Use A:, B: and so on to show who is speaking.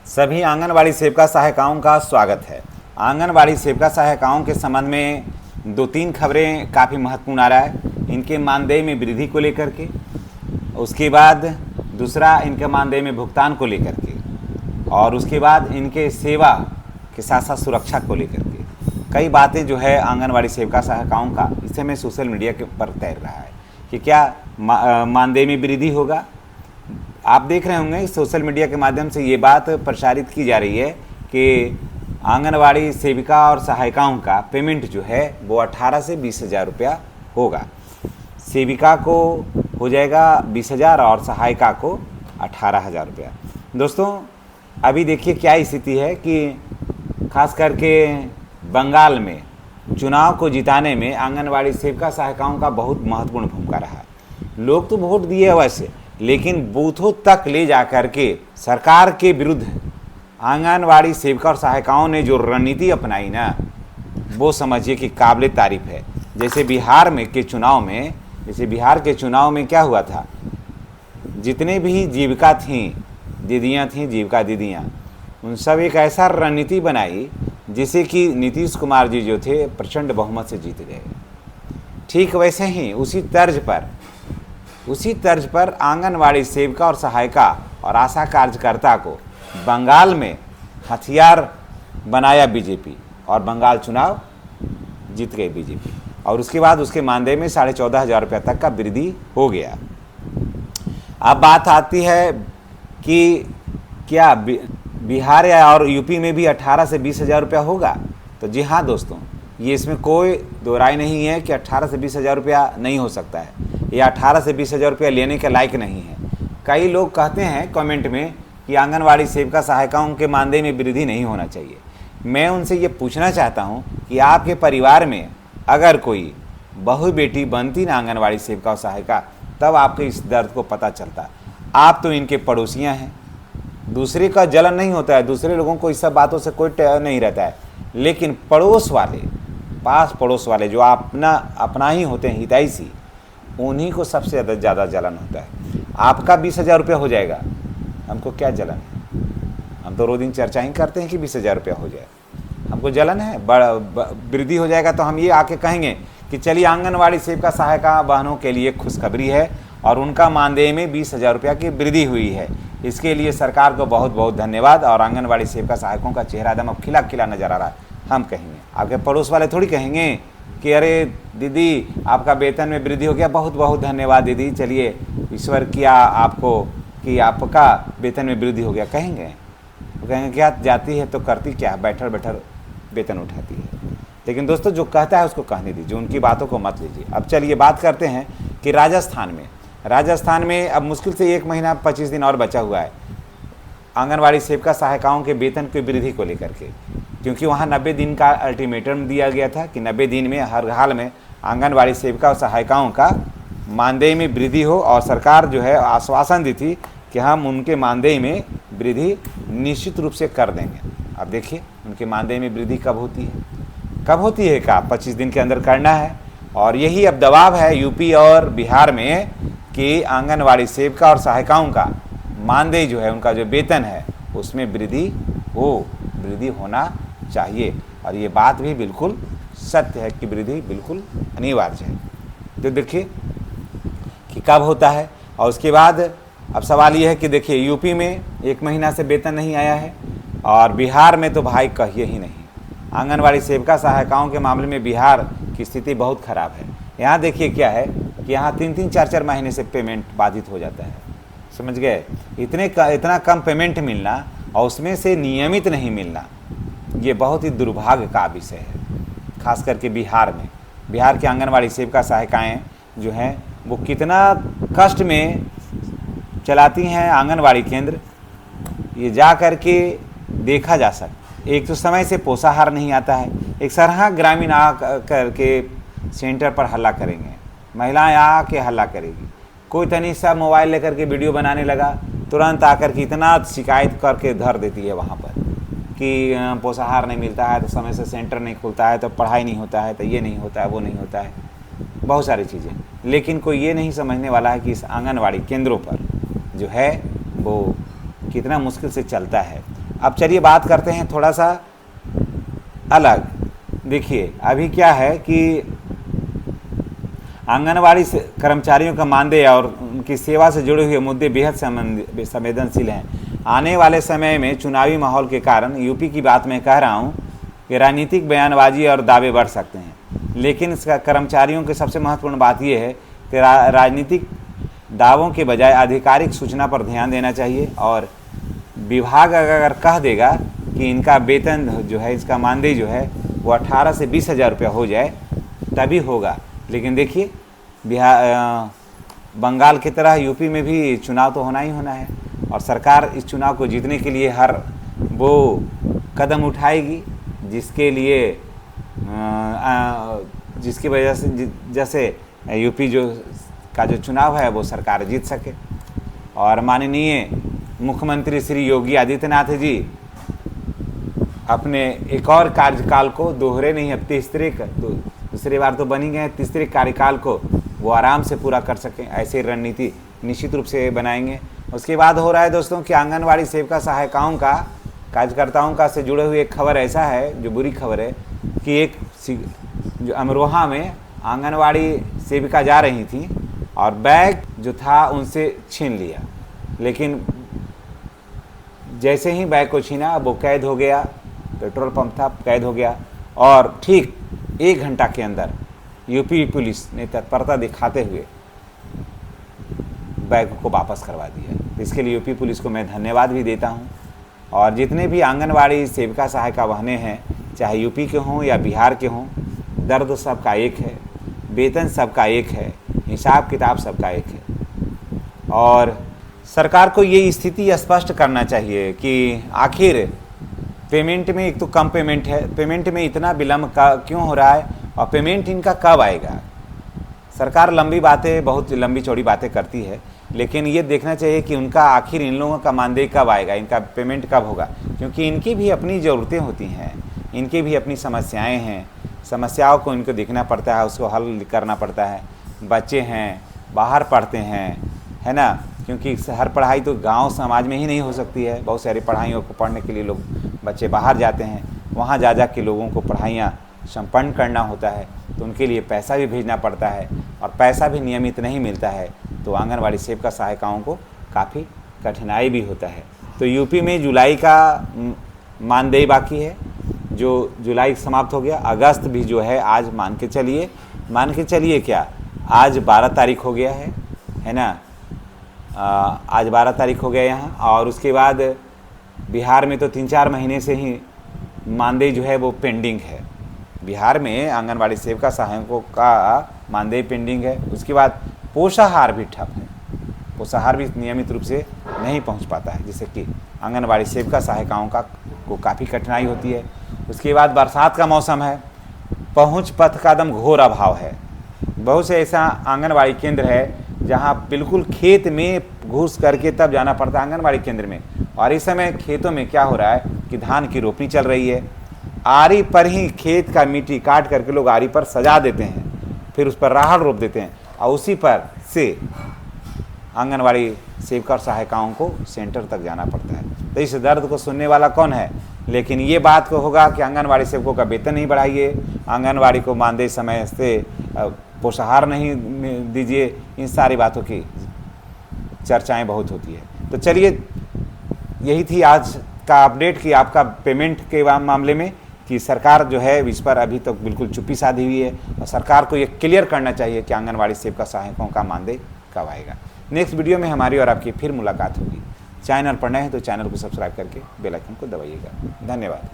A: सभी आंगनवाड़ी सेविका सहायिकाओं का स्वागत है। आंगनवाड़ी सेविका सहायिकाओं के संबंध में 2-3 खबरें काफ़ी महत्वपूर्ण आ रहा है। इनके मानदेय में वृद्धि को लेकर के, उसके बाद दूसरा इनके मानदेय में भुगतान को लेकर के, और उसके बाद इनके सेवा के साथ साथ सुरक्षा को लेकर के कई बातें जो है आंगनवाड़ी सेविका सहायिकाओं का इस समय सोशल मीडिया के ऊपर तैर रहा है कि क्या मानदेय में वृद्धि होगा। आप देख रहे होंगे सोशल मीडिया के माध्यम से ये बात प्रसारित की जा रही है कि आंगनवाड़ी सेविका और सहायिकाओं का पेमेंट जो है वो 18 से 20 हज़ार रुपया होगा। सेविका को हो जाएगा 20 हज़ार और सहायिका को 18 हज़ार रुपया। दोस्तों अभी देखिए क्या स्थिति है कि खास करके बंगाल में चुनाव को जिताने में आंगनवाड़ी सेविका सहायिकाओं का बहुत महत्वपूर्ण भूमिका रहा। लोग तो वोट दिए वैसे, लेकिन बूथों तक ले जाकर के सरकार के विरुद्ध आंगनवाड़ी सेविका और सहायिकाओं ने जो रणनीति अपनाई ना, वो समझिए कि काबिल तारीफ है। जैसे बिहार के चुनाव में क्या हुआ था, जितने भी जीविका थीं, जीविका दीदियाँ, उन सब एक ऐसा रणनीति बनाई जिसे कि नीतीश कुमार जी जो थे प्रचंड बहुमत से जीत गए। ठीक वैसे ही उसी तर्ज पर आंगनवाड़ी सेविका और सहायिका और आशा कार्यकर्ता को बंगाल में हथियार बनाया बीजेपी, और बंगाल चुनाव जीत गए बीजेपी, और उसके बाद उसके मानदेय में 14.5 हज़ार रुपये तक का वृद्धि हो गया। अब बात आती है कि क्या बिहार या और यूपी में भी 18 से 20 हज़ार रुपया होगा। तो जी हाँ दोस्तों, ये इसमें कोई दो राय नहीं है कि 18 से 20 हज़ार रुपया नहीं हो सकता है, या 18 से 20 हज़ार रुपया लेने के लायक नहीं है। कई लोग कहते हैं कमेंट में कि आंगनवाड़ी सेविका सहायिकाओं के मानदेय में वृद्धि नहीं होना चाहिए। मैं उनसे ये पूछना चाहता हूँ कि आपके परिवार में अगर कोई बहू बेटी बनती ना आंगनवाड़ी सेविका और सहायिका, तब आपको इस दर्द को पता चलता। आप तो इनके पड़ोसियाँ हैं, दूसरे का जलन नहीं होता है, दूसरे लोगों को इस सब बातों से कोई नहीं रहता है, लेकिन पास पड़ोस वाले जो अपना ही होते हैं, हितैषी, उन्हीं को सबसे ज़्यादा जलन होता है। आपका 20 हज़ार रुपया हो जाएगा, हमको क्या जलन है? हम तो रोज दिन चर्चा ही करते हैं कि 20 हज़ार रुपया हो जाए, हमको जलन है? वृद्धि हो जाएगा तो हम ये आके कहेंगे कि चलिए आंगनवाड़ी सेविका सहायिका बहनों के लिए खुशखबरी है और उनका मानदेय में 20 हज़ार रुपया की वृद्धि हुई है। इसके लिए सरकार को बहुत बहुत धन्यवाद। और आंगनवाड़ी सेविका सहायकों का चेहरा एकदम अब खिला खिला नजर आ रहा है। हम कहेंगे, आपके पड़ोस वाले थोड़ी कहेंगे कि अरे दीदी आपका वेतन में वृद्धि हो गया, बहुत बहुत धन्यवाद दीदी, चलिए ईश्वर किया आपको कि आपका वेतन में वृद्धि हो गया। कहेंगे? वो कहेंगे क्या जाती है तो करती क्या, बैठर बैठर वेतन उठाती है। लेकिन दोस्तों जो कहता है उसको कहने दीजिए, उनकी बातों को मत लीजिए। अब चलिए बात करते हैं कि राजस्थान में अब मुश्किल से 1 महीना 25 दिन और बचा हुआ है आंगनवाड़ी सेविका सहायिकाओं के वेतन की वृद्धि को लेकर के, क्योंकि वहाँ 90 दिन का अल्टीमेटम दिया गया था कि 90 दिन में हर हाल में आंगनवाड़ी सेविका और सहायिकाओं का मानदेय में वृद्धि हो, और सरकार जो है आश्वासन दी थी कि हम उनके मानदेय में वृद्धि निश्चित रूप से कर देंगे। अब देखिए उनके मानदेय में वृद्धि कब होती है का 25 दिन के अंदर करना है। और यही अब दबाव है यूपी और बिहार में कि आंगनवाड़ी सेविका और सहायिकाओं का मानदेय जो है, उनका जो वेतन है, उसमें वृद्धि होना चाहिए। और ये बात भी बिल्कुल सत्य है कि वृद्धि बिल्कुल अनिवार्य है। तो देखिए कि कब होता है। और उसके बाद अब सवाल ये है कि देखिए यूपी में 1 महीना से वेतन नहीं आया है, और बिहार में तो भाई कहिए ही नहीं। आंगनवाड़ी सेविका सहायिकाओं के मामले में बिहार की स्थिति बहुत खराब है। यहाँ देखिए क्या है कि यहाँ 3-3, 4-4 महीने से पेमेंट बाधित हो जाता है। समझ गए? इतना कम पेमेंट मिलना और उसमें से नियमित नहीं मिलना, ये बहुत ही दुर्भाग्य का विषय है। खास करके बिहार की आंगनवाड़ी सेविका सहायिकाएँ जो हैं वो कितना कष्ट में चलाती हैं आंगनवाड़ी केंद्र, ये जा कर के देखा जा सकता। एक तो समय से पोषाहार नहीं आता है। एक सरहा ग्रामीण आ करके सेंटर पर हल्ला करेंगे, महिलाएं आके हल्ला करेगी, कोई तनी सा मोबाइल लेकर के वीडियो बनाने लगा, तुरंत आकर के इतना शिकायत करके धर देती है वहाँ पर कि पोषाहार नहीं मिलता है, तो समय से सेंटर नहीं खुलता है, तो पढ़ाई नहीं होता है, तो ये नहीं होता है, वो नहीं होता है, बहुत सारी चीज़ें। लेकिन कोई ये नहीं समझने वाला है कि इस आंगनवाड़ी केंद्रों पर जो है वो कितना मुश्किल से चलता है। अब चलिए बात करते हैं थोड़ा सा अलग। देखिए अभी क्या है कि आंगनवाड़ी कर्मचारियों का मानदेय और उनकी सेवा से जुड़े हुए मुद्दे बेहद संवेदनशील हैं। आने वाले समय में चुनावी माहौल के कारण यूपी की बात मैं कह रहा हूँ कि राजनीतिक बयानबाजी और दावे बढ़ सकते हैं, लेकिन इसका कर्मचारियों की सबसे महत्वपूर्ण बात यह है कि राजनीतिक दावों के बजाय आधिकारिक सूचना पर ध्यान देना चाहिए। और विभाग अगर कह देगा कि इनका वेतन जो है, इसका मानदेय जो है वो 18 से 20 हज़ार रुपया हो जाए तभी होगा। लेकिन देखिए बंगाल की तरह यूपी में भी चुनाव तो होना ही होना है और सरकार इस चुनाव को जीतने के लिए हर वो कदम उठाएगी जिसके लिए जिसकी वजह से जैसे यूपी का जो चुनाव है वो सरकार जीत सके। और माननीय मुख्यमंत्री श्री योगी आदित्यनाथ जी अपने एक और कार्यकाल को दोहरे नहीं, अब दूसरी बार तो बन ही गए, तीसरे कार्यकाल को वो आराम से पूरा कर सकें, ऐसी रणनीति निश्चित रूप से बनाएंगे। उसके बाद हो रहा है दोस्तों कि आंगनवाड़ी सेविका सहायिकाओं का कार्यकर्ताओं का से जुड़े हुए एक खबर ऐसा है जो बुरी खबर है कि एक जो अमरोहा में आंगनवाड़ी सेविका जा रही थी और बैग जो था उनसे छीन लिया, लेकिन जैसे ही बैग को छीना वो कैद हो गया, पेट्रोल पंप था, कैद हो गया और ठीक 1 घंटा के अंदर यूपी पुलिस ने तत्परता दिखाते हुए बैग को वापस करवा दिया। तो इसके लिए यूपी पुलिस को मैं धन्यवाद भी देता हूं। और जितने भी आंगनवाड़ी सेविका सहायिका बहनें हैं, चाहे यूपी के हों या बिहार के हों, दर्द सबका एक है, वेतन सबका एक है, हिसाब किताब सबका एक है। और सरकार को ये स्थिति स्पष्ट करना चाहिए कि आखिर पेमेंट में एक तो कम पेमेंट है, पेमेंट में इतना विलम्ब का क्यों हो रहा है और पेमेंट इनका कब आएगा। सरकार लंबी बातें, बहुत लंबी चौड़ी बातें करती है, लेकिन ये देखना चाहिए कि उनका आखिर इन लोगों का मानदेय कब आएगा, इनका पेमेंट कब होगा, क्योंकि इनकी भी अपनी ज़रूरतें होती हैं, इनकी भी अपनी समस्याएं हैं, समस्याओं को इनको देखना पड़ता है, उसको हल करना पड़ता है। बच्चे हैं, बाहर पढ़ते हैं, है ना, क्योंकि हर पढ़ाई तो गांव समाज में ही नहीं हो सकती है। बहुत सारी पढ़ाइयों को पढ़ने के लिए लोग बच्चे बाहर जाते हैं, वहाँ जा के लोगों को पढ़ाइयाँ संपन्न करना होता है, तो उनके लिए पैसा भी भेजना पड़ता है और पैसा भी नियमित नहीं मिलता है, तो आंगनवाड़ी सेविका सहायिकाओं को काफ़ी कठिनाई भी होता है। तो यूपी में जुलाई का मानदेय बाकी है, जो जुलाई समाप्त हो गया। अगस्त भी जो है आज मान के चलिए क्या आज 12 तारीख हो गया है ना, आज 12 तारीख हो गया यहाँ। और उसके बाद बिहार में तो 3-4 महीने से ही मानदेय जो है वो पेंडिंग है। बिहार में आंगनवाड़ी सेविका सहायकों का मानदेय पेंडिंग है। उसके बाद पोषाहार भी ठप है, पोषाहार भी नियमित रूप से नहीं पहुंच पाता है, जिससे कि आंगनवाड़ी सेविका सहायिकाओं को काफ़ी कठिनाई होती है। उसके बाद बरसात का मौसम है, पहुंच पथ का एकदम घोर अभाव है। बहुत से ऐसा आंगनवाड़ी केंद्र है जहां बिल्कुल खेत में घुस करके तब जाना पड़ता है आंगनवाड़ी केंद्र में। और इस समय खेतों में क्या हो रहा है कि धान की रोपनी चल रही है, आरी पर ही खेत का मिट्टी काट करके लोग आरी पर सजा देते हैं, फिर उस पर राहड़ रोप देते हैं और उसी पर से आंगनवाड़ी सेविका और सहायिकाओं को सेंटर तक जाना पड़ता है। तो इस दर्द को सुनने वाला कौन है। लेकिन ये बात को होगा कि आंगनवाड़ी सेवकों का वेतन नहीं बढ़ाइए, आंगनवाड़ी को मानदेय समय से पोषाहार नहीं दीजिए, इन सारी बातों की चर्चाएं बहुत होती है। तो चलिए यही थी आज का अपडेट कि आपका पेमेंट के मामले में कि सरकार जो है इस पर अभी तक तो बिल्कुल चुप्पी साधी हुई है और सरकार को ये क्लियर करना चाहिए कि आंगनवाड़ी सेविका सहायकों का मानदेय कब आएगा। नेक्स्ट वीडियो में हमारी और आपकी फिर मुलाकात होगी। चैनल पर नए हैं तो चैनल को सब्सक्राइब करके बेल आइकन को दबाइएगा। धन्यवाद।